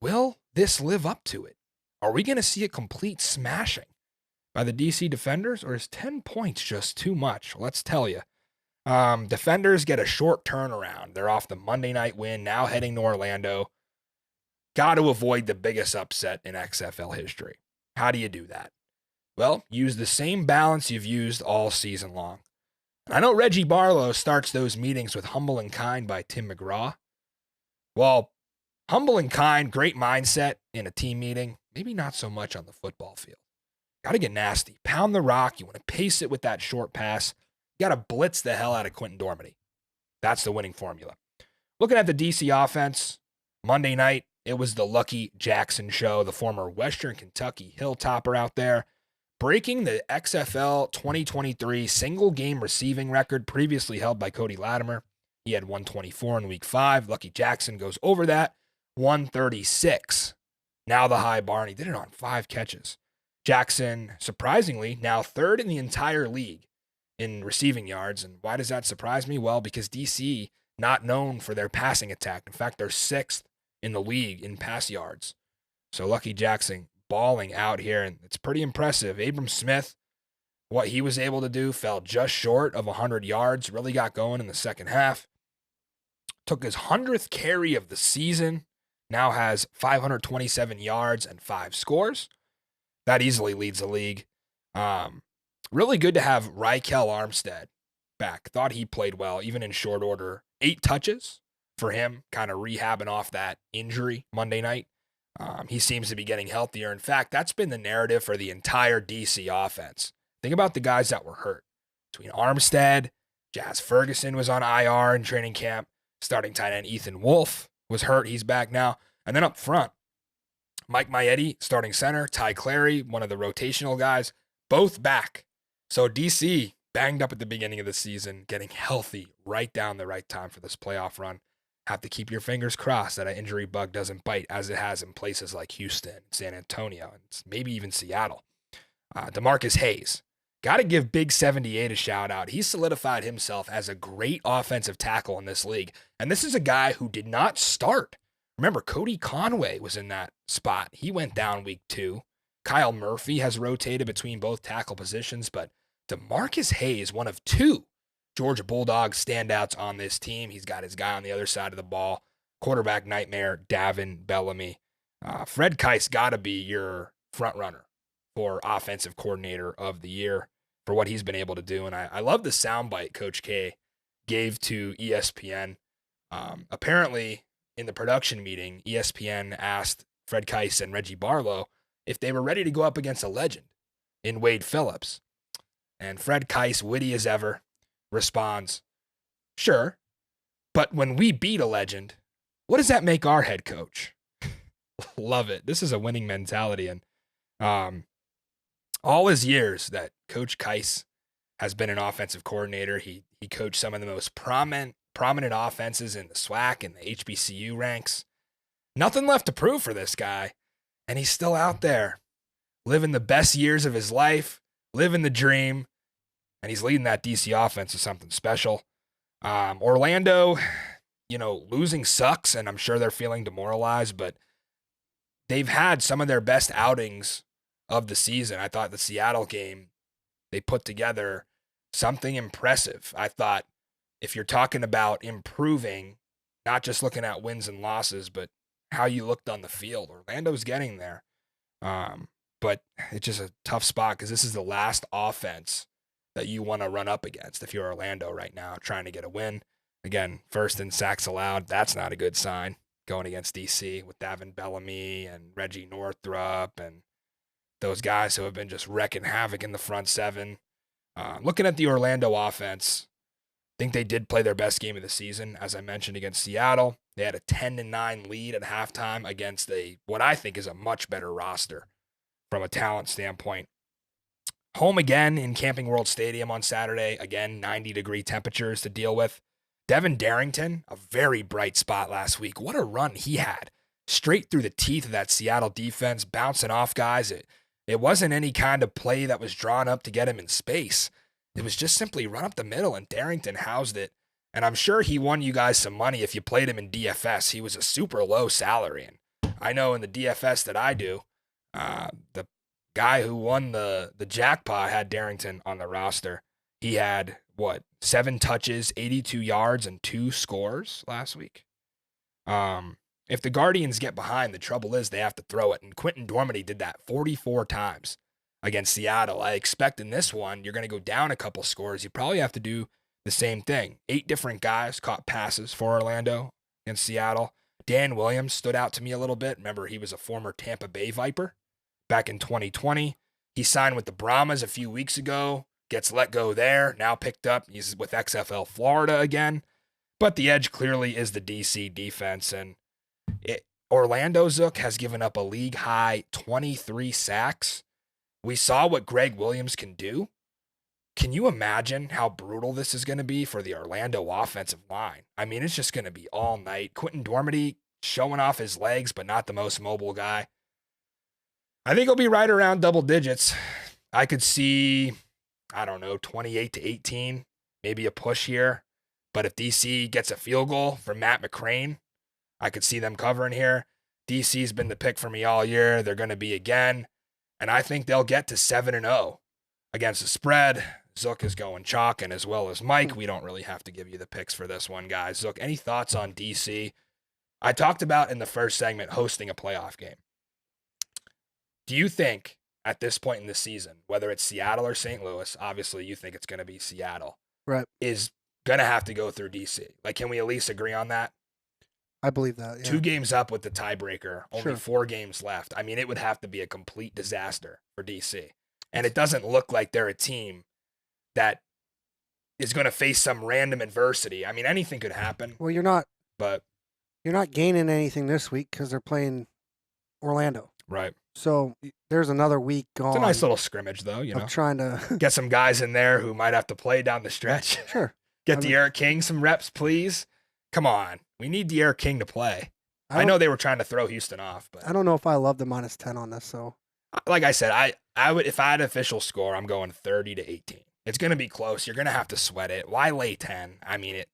Will this live up to it? Are we going to see a complete smashing by the DC Defenders, or is 10 points just too much? Let's tell you. Defenders get a short turnaround. They're off the Monday night win, now heading to Orlando. Got to avoid the biggest upset in XFL history. How do you do that? Well, use the same balance you've used all season long. I know Reggie Barlow starts those meetings with Humble and Kind by Tim McGraw. Well, Humble and Kind, great mindset in a team meeting, maybe not so much on the football field. Got to get nasty. Pound the rock. You want to pace it with that short pass. You got to blitz the hell out of Quentin Dormady. That's the winning formula. Looking at the DC offense, Monday night, it was the Lucky Jackson show, the former Western Kentucky Hilltopper out there, breaking the XFL 2023 single-game receiving record previously held by Cody Latimer. He had 124 in Week 5. Lucky Jackson goes over that, 136. Now the high bar, and he did it on 5 catches. Jackson, surprisingly, now third in the entire league in receiving yards. And why does that surprise me? Well, because DC, not known for their passing attack. In fact, they're 6th in the league in pass yards. So Lucky Jackson balling out here, and it's pretty impressive. Abram Smith, what he was able to do, fell just short of 100 yards, really got going in the second half. Took his 100th carry of the season, now has 527 yards and 5 scores. That easily leads the league. Really good to have Rykel Armstead back. Thought he played well, even in short order. 8 touches for him, kind of rehabbing off that injury Monday night. He seems to be getting healthier. In fact, that's been the narrative for the entire DC offense. Think about the guys that were hurt. Between Armstead, Jazz Ferguson was on IR in training camp. Starting tight end Ethan Wolf was hurt. He's back now. And then up front, Mike Maietti, starting center. Ty Clary, one of the rotational guys, both back. So DC banged up at the beginning of the season, getting healthy right down the right time for this playoff run. Have to keep your fingers crossed that an injury bug doesn't bite, as it has in places like Houston, San Antonio, and maybe even Seattle. DeMarcus Hayes. Got to give Big 78 a shout out. He solidified himself as a great offensive tackle in this league. And this is a guy who did not start. Remember, Cody Conway was in that spot. He went down Week 2. Kyle Murphy has rotated between both tackle positions, but DeMarcus Hayes, one of 2 Georgia Bulldogs standouts on this team. He's got his guy on the other side of the ball. Quarterback nightmare, Davin Bellamy. Fred Keiss got to be your front runner for offensive coordinator of the year for what he's been able to do. And I love the soundbite Coach K gave to ESPN. Apparently, in the production meeting, ESPN asked Fred Keiss and Reggie Barlow if they were ready to go up against a legend in Wade Phillips. And Fred Keiss, witty as ever, responds, "Sure, but when we beat a legend, what does that make our head coach?" Love it. This is a winning mentality. And all his years that Coach Keiss has been an offensive coordinator, he coached some of the most prominent offenses in the SWAC and the HBCU ranks. Nothing left to prove for this guy, and he's still out there living the best years of his life, living the dream, and he's leading that DC offense to something special. Orlando, losing sucks, and I'm sure they're feeling demoralized, but they've had some of their best outings of the season. I thought the Seattle game, they put together something impressive. I thought if you're talking about improving, not just looking at wins and losses, but how you looked on the field, Orlando's getting there. But it's just a tough spot because this is the last offense that you want to run up against if you're Orlando right now trying to get a win. Again, first in sacks allowed. That's not a good sign going against DC with Davin Bellamy and Reggie Northrup and those guys who have been just wrecking havoc in the front seven. Looking at the Orlando offense, I think they did play their best game of the season, as I mentioned, against Seattle. They had a 10-9 lead at halftime against what I think is a much better roster from a talent standpoint. Home again in Camping World Stadium on Saturday. Again, 90-degree temperatures to deal with. Devin Darrington, a very bright spot last week. What a run he had. Straight through the teeth of that Seattle defense, bouncing off guys. It wasn't any kind of play that was drawn up to get him in space. It was just simply run up the middle, and Darrington housed it. And I'm sure he won you guys some money if you played him in DFS. He was a super low salary. And I know in the DFS that I do, the guy who won the jackpot had Darrington on the roster. He had, 7 touches, 82 yards, and 2 scores last week. If the Guardians get behind, the trouble is they have to throw it. And Quentin Dormady did that 44 times against Seattle. I expect in this one, you're going to go down a couple scores. You probably have to do the same thing. 8 different guys caught passes for Orlando against Seattle. Dan Williams stood out to me a little bit. Remember, he was a former Tampa Bay Viper back in 2020. He signed with the Brahmas a few weeks ago, gets let go there, now picked up. He's with XFL Florida again. But the edge clearly is the DC defense. And Orlando Zook has given up a league-high 23 sacks. We saw what Greg Williams can do. Can you imagine how brutal this is going to be for the Orlando offensive line? I mean, it's just going to be all night. Quentin Dormady showing off his legs, but not the most mobile guy. I think he'll be right around double digits. I could see, 28-18, maybe a push here. But if DC gets a field goal from Matt McCrane, I could see them covering here. DC's been the pick for me all year. They're going to be again. And I think they'll get to 7-0 against the spread. Zook is going chalking as well as Mike. We don't really have to give you the picks for this one, guys. Zook, any thoughts on DC? I talked about in the first segment hosting a playoff game. Do you think at this point in the season, whether it's Seattle or St. Louis, obviously you think it's going to be Seattle, right, is going to have to go through DC? Like, can we at least agree on that? I believe that, yeah. 2 games up with the tiebreaker, only Sure. 4 games left. I mean, it would have to be a complete disaster for DC. And it doesn't look like they're a team that is going to face some random adversity. I mean, anything could happen. Well, you're not gaining anything this week because they're playing Orlando. Right. So there's another week gone. It's a nice little scrimmage, though, trying to get some guys in there who might have to play down the stretch. Sure. Get De'Aaron King some reps, please. Come on. We need De'Aaron King to play. I know they were trying to throw Houston off, but I don't know if I love the -10 on this. So, like I said, I would, if I had an official score, I'm going 30-18. It's going to be close. You're going to have to sweat it. Why lay 10? I mean,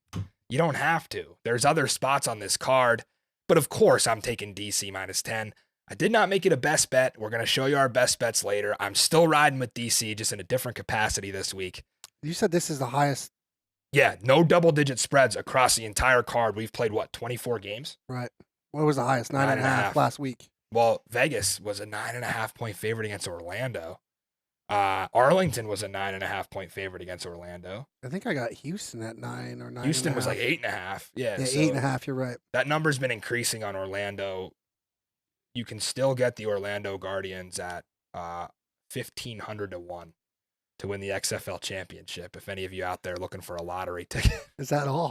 you don't have to. There's other spots on this card, but of course I'm taking DC -10. I did not make it a best bet. We're going to show you our best bets later. I'm still riding with DC, just in a different capacity this week. You said this is the highest. Yeah, no double-digit spreads across the entire card. We've played, 24 games? Right. What was the highest? 9.5 last week. Well, Vegas was a 9.5-point favorite against Orlando. Arlington was a 9.5-point favorite against Orlando. I think I got Houston at 9 or 9. Houston was like 8.5. Yeah, so 8.5. You're right. That number's been increasing on Orlando. You can still get the Orlando Guardians at 1,500 to 1 to win the XFL championship. If any of you out there looking for a lottery ticket, is that all?